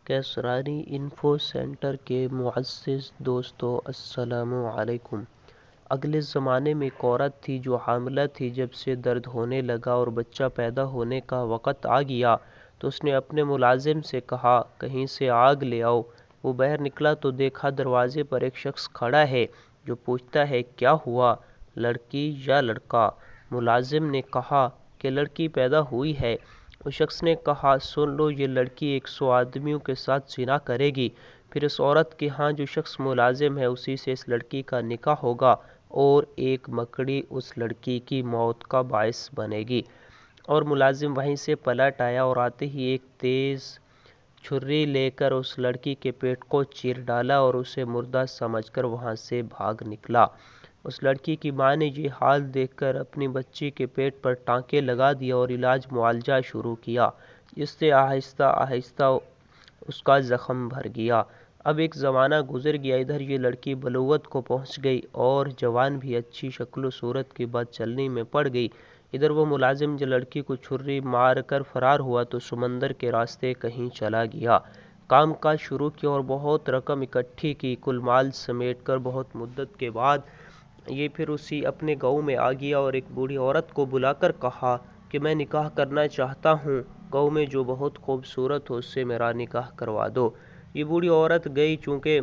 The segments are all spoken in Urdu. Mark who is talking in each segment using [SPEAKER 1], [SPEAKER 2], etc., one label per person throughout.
[SPEAKER 1] کیسرانی انفو سینٹر کے معزز دوستو، السلام علیکم۔ اگلے زمانے میں ایک عورت تھی جو حاملہ تھی۔ جب سے درد ہونے لگا اور بچہ پیدا ہونے کا وقت آ گیا تو اس نے اپنے ملازم سے کہا کہیں سے آگ لے آؤ۔ وہ باہر نکلا تو دیکھا دروازے پر ایک شخص کھڑا ہے جو پوچھتا ہے کیا ہوا، لڑکی یا لڑکا؟ ملازم نے کہا کہ لڑکی پیدا ہوئی ہے۔ اس شخص نے کہا سن لو، یہ لڑکی 100 آدمیوں کے ساتھ زنا کرے گی، پھر اس عورت کے ہاں جو شخص ملازم ہے اسی سے اس لڑکی کا نکاح ہوگا اور ایک مکڑی اس لڑکی کی موت کا باعث بنے گی۔ اور ملازم وہیں سے پلٹ آیا اور آتے ہی ایک تیز چھری لے کر اس لڑکی کے پیٹ کو چیر ڈالا اور اسے مردہ سمجھ کر وہاں سے بھاگ نکلا۔ اس لڑکی کی ماں نے یہ حال دیکھ کر اپنی بچی کے پیٹ پر ٹانکے لگا دیے اور علاج معالجہ شروع کیا، جس سے آہستہ آہستہ اس کا زخم بھر گیا۔ اب ایک زمانہ گزر گیا، ادھر یہ لڑکی بلوغت کو پہنچ گئی اور جوان بھی اچھی شکل و صورت کے بعد چلنے میں پڑ گئی۔ ادھر وہ ملازم جو لڑکی کو چھری مار کر فرار ہوا تو سمندر کے راستے کہیں چلا گیا۔ کام کاج شروع کیا اور بہت رقم اکٹھی کی، کل مال سمیٹ کر بہت مدت کے بعد یہ پھر اسی اپنے گاؤں میں آ گیا اور ایک بوڑھی عورت کو بلا کر کہا کہ میں نکاح کرنا چاہتا ہوں، گاؤں میں جو بہت خوبصورت ہو اس سے میرا نکاح کروا دو۔ یہ بوڑھی عورت گئی، چونکہ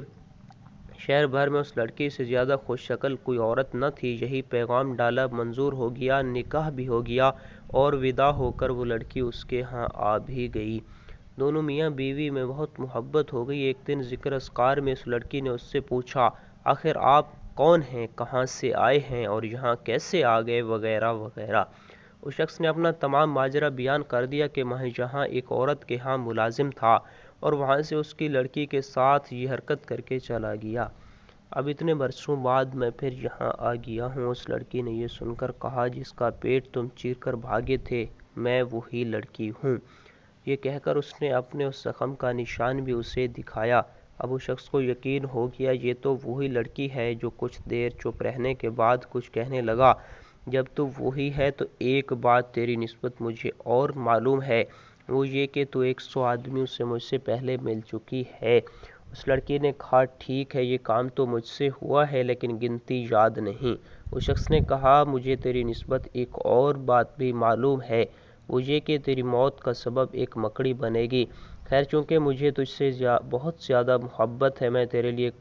[SPEAKER 1] شہر بھر میں اس لڑکی سے زیادہ خوش شکل کوئی عورت نہ تھی۔ یہی پیغام ڈالا، منظور ہو گیا، نکاح بھی ہو گیا اور ودا ہو کر وہ لڑکی اس کے ہاں آ بھی گئی۔ دونوں میاں بیوی میں بہت محبت ہو گئی۔ ایک دن ذکر اذکار میں اس لڑکی نے اس سے پوچھا آخر آپ کون ہیں، کہاں سے آئے ہیں اور یہاں کیسے آ گئے وغیرہ وغیرہ۔ اس شخص نے اپنا تمام ماجرا بیان کر دیا کہ میں یہاں ایک عورت کے ہاں ملازم تھا اور وہاں سے اس کی لڑکی کے ساتھ یہ حرکت کر کے چلا گیا۔ اب اتنے برسوں بعد میں پھر یہاں آ گیا ہوں۔ اس لڑکی نے یہ سن کر کہا جس کا پیٹ تم چیر کر بھاگے تھے میں وہی لڑکی ہوں۔ یہ کہہ کر اس نے اپنے اس زخم کا نشان بھی اسے دکھایا۔ اب اس شخص کو یقین ہو گیا یہ تو وہی لڑکی ہے، جو کچھ دیر چپ رہنے کے بعد کچھ کہنے لگا جب تو وہی ہے تو ایک بات تیری نسبت مجھے اور معلوم ہے، وہ یہ کہ تو 100 آدمیوں سے مجھ سے پہلے مل چکی ہے۔ اس لڑکی نے کہا ٹھیک ہے، یہ کام تو مجھ سے ہوا ہے لیکن گنتی یاد نہیں۔ اس شخص نے کہا مجھے تیری نسبت ایک اور بات بھی معلوم ہے، وہ یہ کہ تیری موت کا سبب ایک مکڑی بنے گی۔ خیر چونکہ مجھے تجھ سے بہت زیادہ محبت ہے، میں تیرے لیے ایک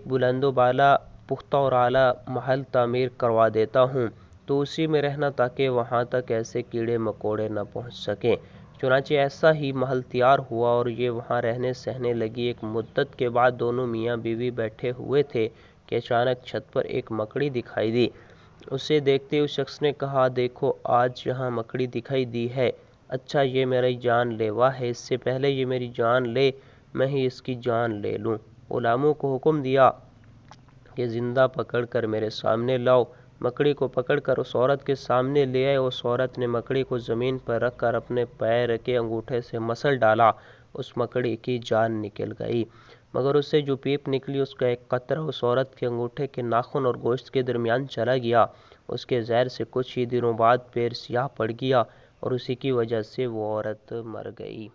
[SPEAKER 1] بلند و بالا پختہ اور اعلیٰ محل تعمیر کروا دیتا ہوں، تو اسی میں رہنا تاکہ وہاں تک ایسے کیڑے مکوڑے نہ پہنچ سکیں۔ چنانچہ ایسا ہی محل تیار ہوا اور یہ وہاں رہنے سہنے لگی۔ ایک مدت کے بعد دونوں میاں بیوی بیٹھے ہوئے تھے کہ اچانک چھت پر ایک مکڑی دکھائی دی۔ اسے دیکھتے اس شخص نے کہا دیکھو آج یہاں مکڑی دکھائی دی ہے، اچھا یہ میری جان لیوا ہے، اس سے پہلے یہ میری جان لے میں ہی اس کی جان لے لوں۔ غلاموں کو حکم دیا کہ زندہ پکڑ کر میرے سامنے لاؤ۔ مکڑی کو پکڑ کر اس عورت کے سامنے لے آئے۔ اس عورت نے مکڑی کو زمین پر رکھ کر اپنے پیر کے انگوٹھے سے مسل ڈالا، اس مکڑی کی جان نکل گئی، مگر اس سے جو پیپ نکلی اس کا ایک قطرہ اس عورت کے انگوٹھے کے ناخن اور گوشت کے درمیان چلا گیا۔ اس کے زہر سے کچھ ہی دنوں بعد پیر سیاہ پڑ گیا اور اسی کی وجہ سے وہ عورت مر گئی۔